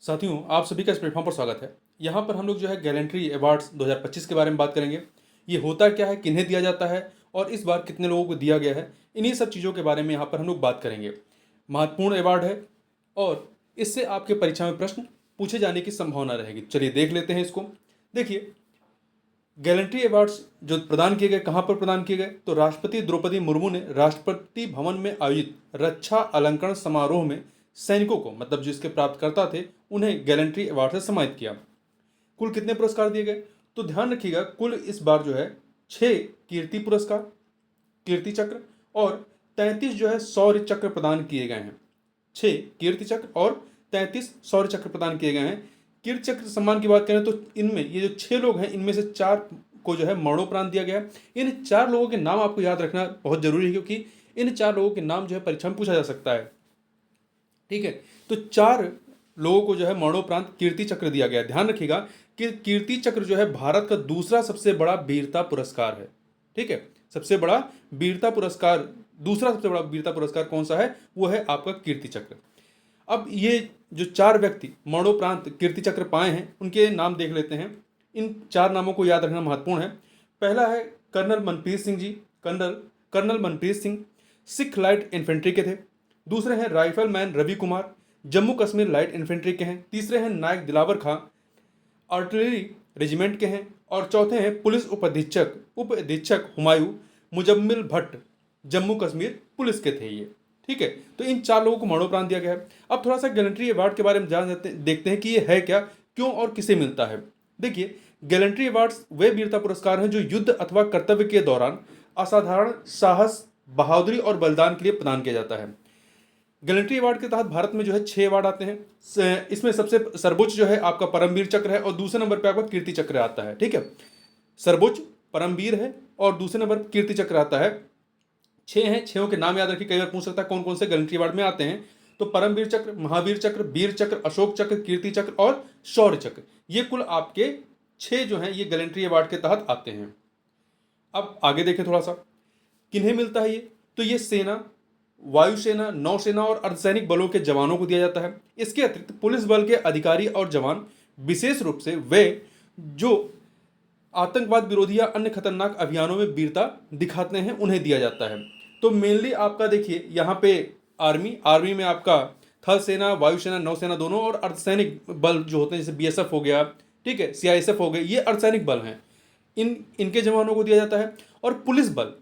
साथियों, आप सभी का इस प्लेटफॉर्म पर स्वागत है। यहाँ पर हम लोग जो है गैलेंट्री अवार्ड्स 2025 के बारे में बात करेंगे। ये होता क्या है, किन्हें दिया जाता है और इस बार कितने लोगों को दिया गया है, इन्हीं सब चीज़ों के बारे में यहाँ पर हम लोग बात करेंगे। महत्वपूर्ण अवार्ड है और इससे आपके परीक्षा में प्रश्न पूछे जाने की संभावना रहेगी। चलिए देख लेते हैं इसको। देखिए, गैलेंट्री अवार्ड्स जो प्रदान किए गए, कहाँ पर प्रदान किए गए, तो राष्ट्रपति द्रौपदी मुर्मू ने राष्ट्रपति भवन में आयोजित रक्षा अलंकरण समारोह में सैनिकों को, मतलब जिसके प्राप्तकर्ता थे, उन्हें गैलेंट्री अवार्ड से सम्मानित किया। कुल कितने पुरस्कार दिए गए, तो ध्यान रखिएगा, कुल इस बार जो है 6 कीर्ति पुरस्कार, कीर्ति चक्र और 33 जो है शौर्य चक्र प्रदान किए गए हैं। 6 कीर्ति चक्र और 33 शौर्य चक्र प्रदान किए गए हैं। कीर्ति चक्र सम्मान की बात करें तो इनमें ये जो 6 लोग हैं, इनमें से 4 को जो है मरणोपरांत दिया गया है। इन 4 लोगों के नाम आपको याद रखना बहुत जरूरी है, क्योंकि इन 4 लोगों के नाम जो है परीक्षा में पूछा जा सकता है। ठीक है, तो 4 लोगों को जो है मरणोपरांत कीर्ति चक्र दिया गया। ध्यान रखिएगा कि कीर्ति चक्र जो है भारत का दूसरा सबसे बड़ा वीरता पुरस्कार है। ठीक है, सबसे बड़ा वीरता पुरस्कार, दूसरा सबसे बड़ा वीरता पुरस्कार कौन सा है, वो है आपका कीर्ति चक्र। अब ये जो 4 व्यक्ति मरणोपरांत कीर्ति चक्र पाए हैं, उनके नाम देख लेते हैं। इन 4 नामों को याद रखना महत्वपूर्ण है। पहला है colonel Manpreet Singh ji. Colonel Manpreet Singh Sikh light infantry के थे। दूसरे हैं rifleman Ravi Kumar, Jammu Kashmir light infantry के हैं। तीसरे हैं नायक दिलावर खां, आर्टिलरी रेजिमेंट के हैं। और चौथे हैं पुलिस उप अधीक्षक हुमायूं मुजम्मिल भट्ट, जम्मू कश्मीर पुलिस के थे ये। ठीक है, तो इन 4 लोगों को मरणोपरांत दिया गया है। अब थोड़ा सा गैलेंट्री अवार्ड के बारे में देखते हैं कि ये है क्या, क्यों और किसे मिलता है। देखिए, गैलेंट्री अवार्ड्स वे वीरता पुरस्कार हैं जो युद्ध अथवा कर्तव्य के दौरान असाधारण साहस, बहादुरी और बलिदान के लिए प्रदान किया जाता है। गैलेंट्री अवार्ड के तहत भारत में जो है 6 अवार्ड आते हैं। इसमें सबसे सर्वोच्च जो है आपका परमवीर चक्र है और दूसरे नंबर पे आपका कीर्ति चक्र आता है। ठीक है, सर्वोच्च परमवीर है और दूसरे नंबर पर कीर्ति चक्र आता है। 6 हैं, 6 के नाम याद रखिए, कई बार पूछ सकता है कौन कौन से गैलेंट्री अवार्ड में आते हैं। तो परमवीर चक्र, महावीर चक्र, वीर चक्र, अशोक चक्र, कीर्ति चक्र और शौर्य चक्र, ये कुल आपके 6 जो हैं ये गैलेंट्री अवार्ड के तहत आते हैं। अब आगे देखें थोड़ा सा, किन्हें मिलता है ये, तो ये सेना, वायुसेना, नौसेना और अर्धसैनिक बलों के जवानों को दिया जाता है। इसके अतिरिक्त पुलिस बल के अधिकारी और जवान, विशेष रूप से वे जो आतंकवाद विरोधी या अन्य खतरनाक अभियानों में वीरता दिखाते हैं, उन्हें दिया जाता है। तो मेनली आपका देखिए यहाँ पे आर्मी में आपका थल सेना, वायुसेना, नौसेना दोनों और अर्धसैनिक बल जो होते हैं, जैसे बीएसएफ हो गया, ठीक है, सीआईएसएफ हो गए, ये अर्धसैनिक बल हैं, इनके जवानों को दिया जाता है। और पुलिस बल,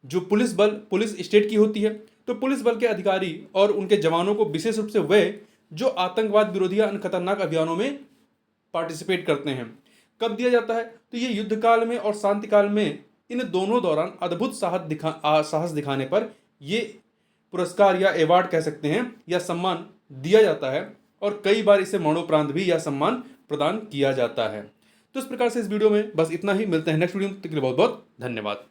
जो पुलिस स्टेट की होती है, तो पुलिस बल के अधिकारी और उनके जवानों को, विशेष रूप से वे जो आतंकवाद विरोधी या अन्य खतरनाक अभियानों में पार्टिसिपेट करते हैं, कब दिया जाता है, तो ये युद्ध काल में और शांति काल में, इन दोनों दौरान अद्भुत साहस दिखाने पर ये पुरस्कार या अवार्ड कह सकते हैं या सम्मान दिया जाता है। और कई बार इसे मरणोपरांत भी यह सम्मान प्रदान किया जाता है। तो इस प्रकार से इस वीडियो में बस इतना ही। मिलते हैं नेक्स्ट वीडियो में, तब तक के लिए बहुत बहुत धन्यवाद।